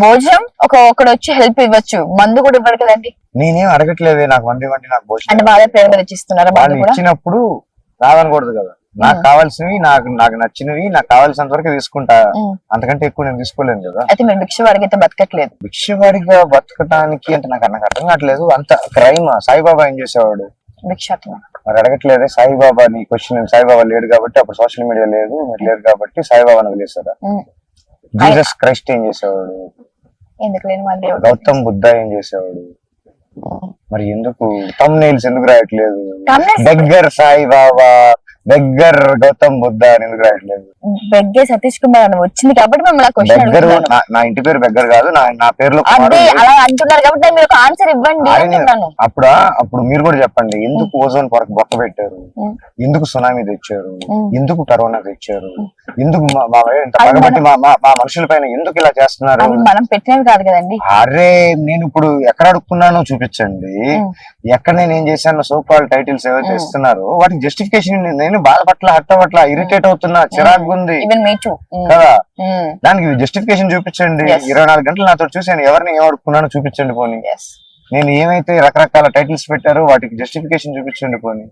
భోజనం ఒకడు వచ్చి హెల్ప్ ఇవ్వచ్చు, మందు కూడా ఇవ్వడు కదండి. నేనేం అడగట్లేదే, నాకు వండి నాకు భోజనం అంటే వాళ్ళ ప్రేమ ఇచ్చిస్తున్నారా? వాళ్ళు ఇచ్చినప్పుడు రాదనకూడదు కదా. నాకు కావాల్సినవి, నాకు నచ్చినవి, నాకు కావాల్సినంత వరకు తీసుకుంటా, అంతకంటే ఎక్కువ నేను తీసుకోలేను కదా. అయితే మీరు భిక్షవాడికి అయితే బతకట్లేదు. భిక్షవాడిగా బతకటానికి అంటే నాకు అర్థం కావట్లేదు. అంత క్రైమ్. సాయిబాబా ఏం చేసేవాడు? భిక్షాటన. మరి అడగట్లేదే సాయిబాబా. నీ క్వశ్చన్, సాయిబాబా లేడు కాబట్టి, అప్పుడు సోషల్ మీడియా లేదు, మీరు లేరు కాబట్టి సాయిబాబాని వదిలేసారా? జీసస్ క్రైస్ట్ ఏం చేసేవాడు? ఎందుకు లేని మా దేవుడు. గౌతమ్ బుద్ధ ఏం చేసేవాడు? మరి ఎందుకు థంబ్నెయిల్స్ ఎందుకు రాయట్లేదు? బెగ్గర్ సాయిబాబా, బెగ్గర్ గౌతమ్ బుద్ధ అని ఎందుకు రాయట్లేదు? బెగ్గర్ సతీష్ కుమార్ అని వచ్చింది కాబట్టి బెగ్గర్. నా ఇంటి పేరు బెగ్గర్ కాదు, నా పేరులో అలా అంటున్నారు కాబట్టి మీరు ఒక ఆన్సర్ ఇవ్వండి. అప్పుడు మీరు కూడా చెప్పండి, ఎందుకు ఓజోన్ పొర బొక్క పెట్టారు, ఎందుకు సునామీ తెచ్చారు, ఎందుకు కరోనా తెచ్చారు, ఎందుకు పగబట్టి మా మనుషుల పైన ఎందుకు ఇలా చేస్తున్నారు? మనం పెట్టినవి కాదు కదండి. అరే నేను ఇప్పుడు ఎక్కడ అడుక్కున్నానో చూపించండి, ఎక్కడ నేను ఏం చేశాను. సో కాల్ టైటిల్స్ ఏవైతే ఇస్తున్నారో వాటికి జస్టిఫికేషన్. నేను బాధపట్ల, హట్ట పట్ల, ఇరిటేట్ అవుతున్నా, చిరాకు ఉంది కదా, దానికి జస్టిఫికేషన్ చూపించండి. 24 గంటలు నాతో చూసాను, ఎవరిని ఏం అడుక్కున్నానో చూపించండి పోనీ. నేను ఏమైతే రకరకాల టైటిల్స్ పెట్టారో వాటికి జస్టిఫికేషన్ చూపించండి పోనీ.